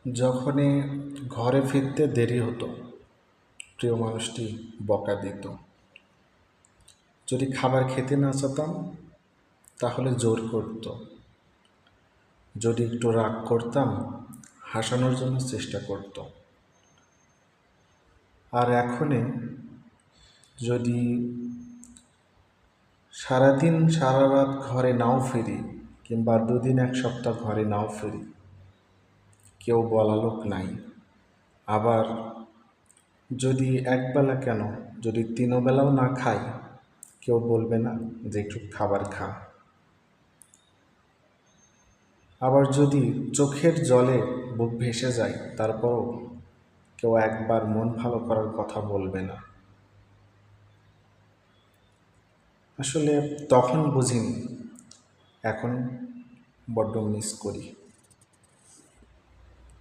যখনই ঘরে ফিরতে দেরি হতো, প্রিয় মানুষটি বকা দিত। যদি খাবার খেতে না চেতাম তাহলে জোর করত। যদি একটু রাগ করতাম হাসানোর জন্য চেষ্টা করত। আর এখনে যদি সারাদিন সারা রাত ঘরে নাও ফিরি, কিংবা দুদিন এক সপ্তাহ ঘরে নাও ফিরি, কেউ বলা লোক নাই। আবার যদি একবেলা কেন, যদি তিনবেলাও না খাই, কেউ বলবে না যে একটু খাবার খা। আবার যদি চোখের জলে বুক ভেসে যায়, তারপরও কেউ একবার মন ভালো করার কথা বলবে না। আসলে তখন বুঝিনি, এখন বড্ড মিস করি।